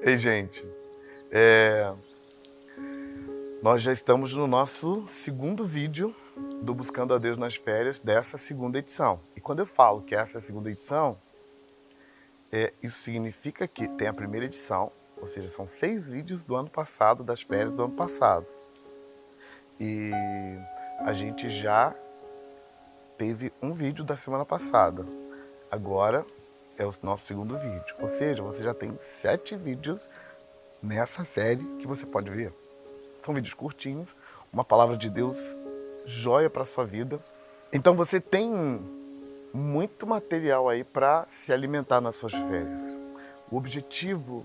Ei, gente, é, nós já estamos no nosso segundo vídeo do Buscando a Deus nas Férias dessa segunda edição. E quando eu falo que essa é a segunda edição, isso significa que tem a primeira edição, ou seja, são 6 vídeos do ano passado, das férias do ano passado. E a gente já teve um vídeo da semana passada. Agora é o nosso segundo vídeo. Ou seja, você já tem 7 vídeos nessa série que você pode ver. São vídeos curtinhos, uma palavra de Deus, joia para sua vida. Então você tem muito material aí para se alimentar nas suas férias. O objetivo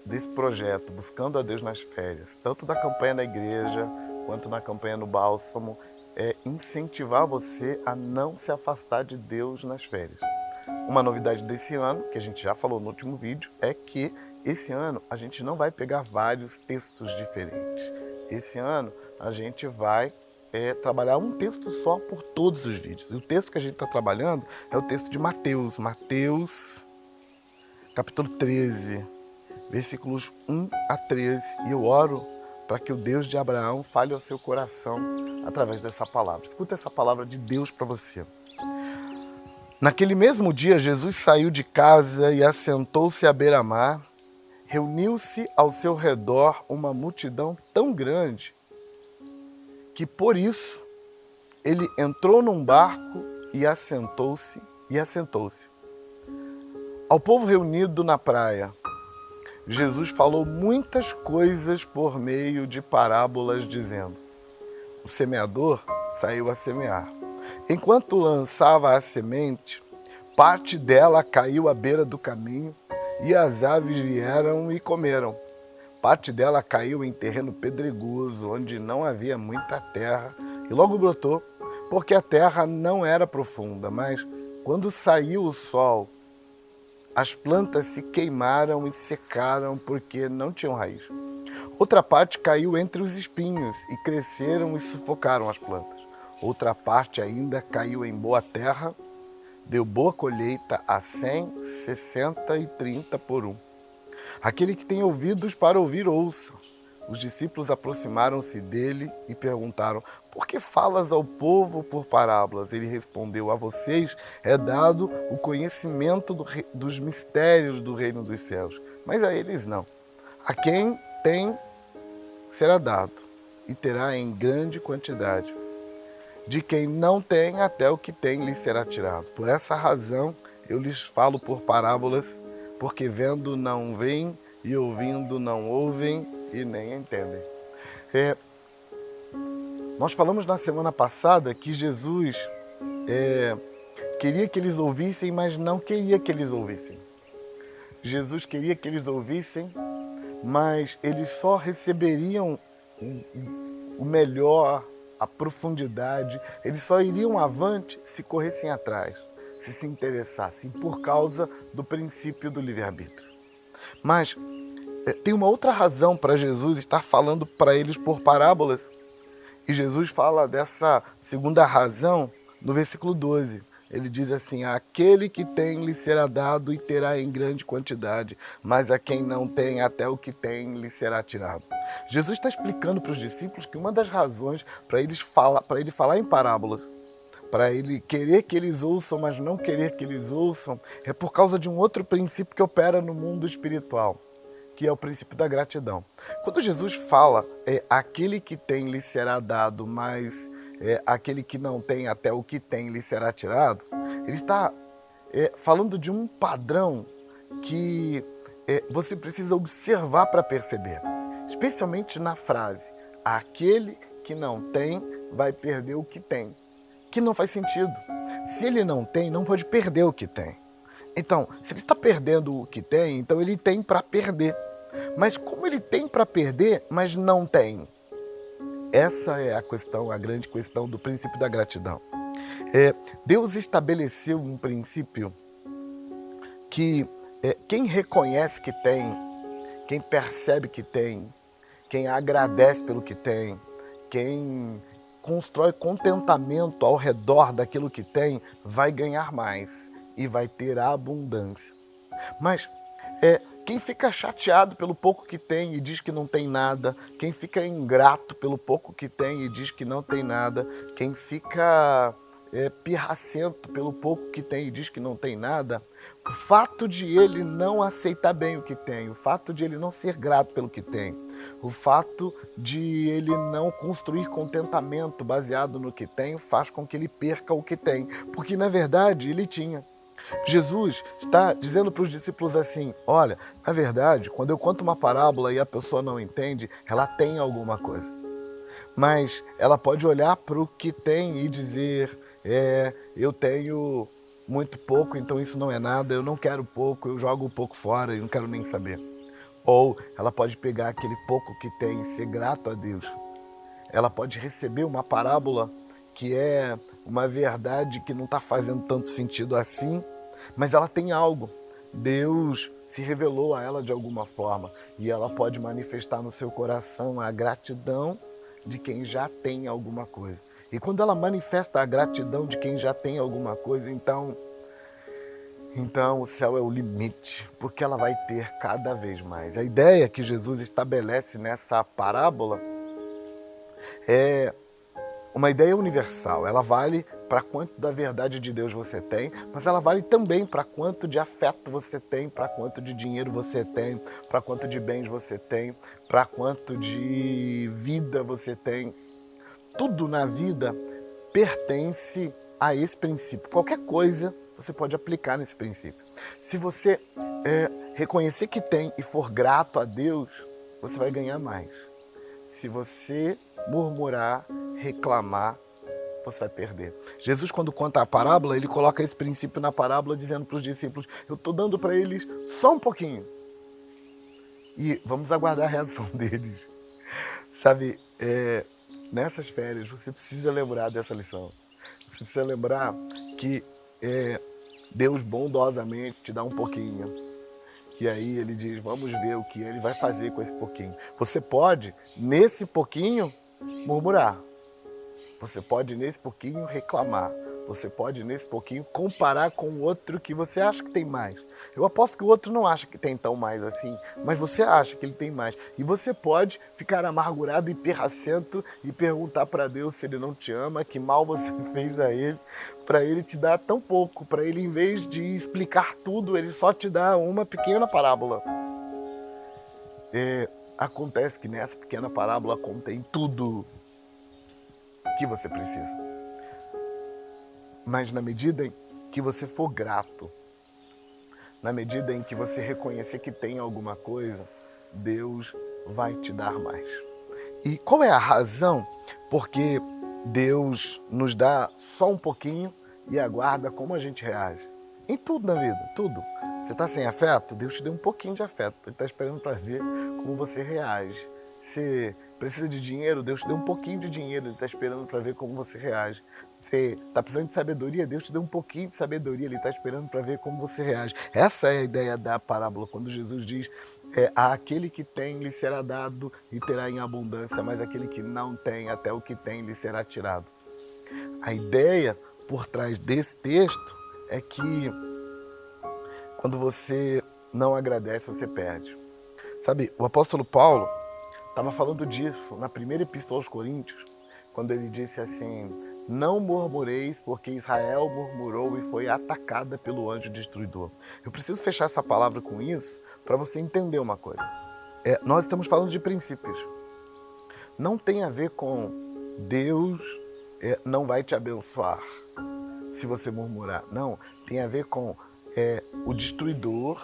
desse projeto, Buscando a Deus nas Férias, tanto da campanha na igreja, quanto na campanha no Bálsamo, é incentivar você a não se afastar de Deus nas férias. Uma novidade desse ano, que a gente já falou no último vídeo, é que esse ano a gente não vai pegar vários textos diferentes. Esse ano a gente vai trabalhar um texto só por todos os vídeos. E o texto que a gente está trabalhando é o texto de Mateus. Mateus, capítulo 13, versículos 1 a 13. E eu oro para que o Deus de Abraão fale ao seu coração através dessa palavra. Escuta essa palavra de Deus para você. Naquele mesmo dia, Jesus saiu de casa e assentou-se à beira-mar. Reuniu-se ao seu redor uma multidão tão grande que, por isso, ele entrou num barco e assentou-se. Ao povo reunido na praia, Jesus falou muitas coisas por meio de parábolas, dizendo: o semeador saiu a semear. Enquanto lançava a semente, parte dela caiu à beira do caminho e as aves vieram e comeram. Parte dela caiu em terreno pedregoso, onde não havia muita terra, e logo brotou, porque a terra não era profunda. Mas quando saiu o sol, as plantas se queimaram e secaram porque não tinham raiz. Outra parte caiu entre os espinhos e cresceram e sufocaram as plantas. Outra parte ainda caiu em boa terra, deu boa colheita a 100, 60 e 30 por um. Aquele que tem ouvidos para ouvir, ouça. Os discípulos aproximaram-se dele e perguntaram: por que falas ao povo por parábolas? Ele respondeu: a vocês é dado o conhecimento dos mistérios do reino dos céus, mas a eles não. A quem tem será dado e terá em grande quantidade. De quem não tem, até o que tem lhe será tirado. Por essa razão eu lhes falo por parábolas, porque vendo não veem e ouvindo não ouvem e nem entendem. Nós falamos na semana passada que Jesus queria que eles ouvissem, mas não queria que eles ouvissem. Jesus queria que eles ouvissem, mas eles só receberiam o melhor, a profundidade, eles só iriam avante se corressem atrás, se interessassem, por causa do princípio do livre-arbítrio. Mas tem uma outra razão para Jesus estar falando para eles por parábolas, e Jesus fala dessa segunda razão no versículo 12. Ele diz assim: aquele que tem lhe será dado e terá em grande quantidade, mas a quem não tem, até o que tem lhe será tirado. Jesus está explicando para os discípulos que uma das razões para ele falar em parábolas, para ele querer que eles ouçam, mas não querer que eles ouçam, é por causa de um outro princípio que opera no mundo espiritual, que é o princípio da gratidão. Quando Jesus fala, aquele que tem lhe será dado, mas aquele que não tem, até o que tem lhe será tirado, ele está falando de um padrão que você precisa observar para perceber, especialmente na frase: aquele que não tem vai perder o que tem, que não faz sentido. Se ele não tem, não pode perder o que tem. Então, se ele está perdendo o que tem, então ele tem para perder. Mas como ele tem para perder, mas não tem? Essa é a questão, a grande questão do princípio da gratidão. Deus estabeleceu um princípio que quem reconhece que tem, quem percebe que tem, quem agradece pelo que tem, quem constrói contentamento ao redor daquilo que tem, vai ganhar mais e vai ter abundância. Mas Quem fica chateado pelo pouco que tem e diz que não tem nada, quem fica ingrato pelo pouco que tem e diz que não tem nada, quem fica pirracento pelo pouco que tem e diz que não tem nada, o fato de ele não aceitar bem o que tem, o fato de ele não ser grato pelo que tem, o fato de ele não construir contentamento baseado no que tem, faz com que ele perca o que tem, porque na verdade ele tinha. Jesus está dizendo para os discípulos assim: olha, na verdade, quando eu conto uma parábola e a pessoa não entende, ela tem alguma coisa. Mas ela pode olhar para o que tem e dizer: eu tenho muito pouco, então isso não é nada, eu não quero pouco, eu jogo um pouco fora e não quero nem saber. Ou ela pode pegar aquele pouco que tem e ser grato a Deus. Ela pode receber uma parábola que é uma verdade que não está fazendo tanto sentido assim, mas ela tem algo. Deus se revelou a ela de alguma forma e ela pode manifestar no seu coração a gratidão de quem já tem alguma coisa. E quando ela manifesta a gratidão de quem já tem alguma coisa, então o céu é o limite, porque ela vai ter cada vez mais. A ideia que Jesus estabelece nessa parábola é uma ideia universal. Ela vale para quanto da verdade de Deus você tem, mas ela vale também para quanto de afeto você tem, para quanto de dinheiro você tem, para quanto de bens você tem, para quanto de vida você tem. Tudo na vida pertence a esse princípio. Qualquer coisa você pode aplicar nesse princípio. Se você reconhecer que tem e for grato a Deus, você vai ganhar mais. Se você murmurar, reclamar, você vai perder. Jesus, quando conta a parábola, ele coloca esse princípio na parábola, dizendo para os discípulos: eu estou dando para eles só um pouquinho. E vamos aguardar a reação deles. Sabe, nessas férias, você precisa lembrar dessa lição. Você precisa lembrar que Deus bondosamente te dá um pouquinho. E aí ele diz: vamos ver o que ele vai fazer com esse pouquinho. Você pode, nesse pouquinho, murmurar. Você pode, nesse pouquinho, reclamar. Você pode, nesse pouquinho, comparar com o outro que você acha que tem mais. Eu aposto que o outro não acha que tem tão mais assim, mas você acha que ele tem mais. E você pode ficar amargurado e pirracento e perguntar para Deus se ele não te ama, que mal você fez a ele, para ele te dar tão pouco, para ele, em vez de explicar tudo, ele só te dá uma pequena parábola. Acontece que nessa pequena parábola contém tudo que você precisa. Mas na medida em que você for grato, na medida em que você reconhecer que tem alguma coisa, Deus vai te dar mais. E qual é a razão? Porque Deus nos dá só um pouquinho e aguarda como a gente reage. Em tudo na vida, tudo. Você está sem afeto? Deus te deu um pouquinho de afeto. Ele está esperando para ver como você reage. Você precisa de dinheiro? Deus te deu um pouquinho de dinheiro. Ele está esperando para ver como você reage. Você está precisando de sabedoria? Deus te deu um pouquinho de sabedoria. Ele está esperando para ver como você reage. Essa é a ideia da parábola, quando Jesus diz: aquele que tem lhe será dado e terá em abundância, mas aquele que não tem, até o que tem lhe será tirado. A ideia por trás desse texto é que quando você não agradece, você perde. Sabe, o apóstolo Paulo estava falando disso na primeira epístola aos Coríntios, quando ele disse assim: não murmureis, porque Israel murmurou e foi atacada pelo anjo destruidor. Eu preciso fechar essa palavra com isso para você entender uma coisa. Nós estamos falando de princípios. Não tem a ver com Deus não vai te abençoar se você murmurar. Não, tem a ver com o destruidor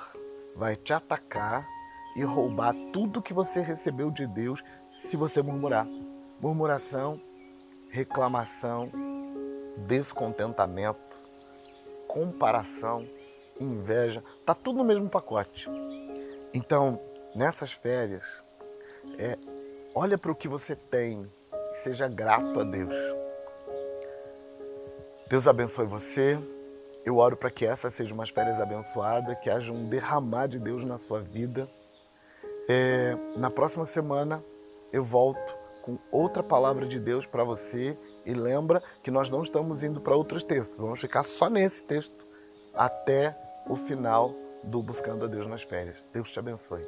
vai te atacar e roubar tudo que você recebeu de Deus se você murmurar. Murmuração, reclamação, descontentamento, comparação, inveja, tá tudo no mesmo pacote. Então, nessas férias, olha para o que você tem e seja grato a Deus. Deus abençoe você. Eu oro para que essas sejam umas férias abençoadas, que haja um derramar de Deus na sua vida. Na próxima semana eu volto com outra palavra de Deus para você. E lembra que nós não estamos indo para outros textos. Vamos ficar só nesse texto até o final do Buscando a Deus nas Férias. Deus te abençoe.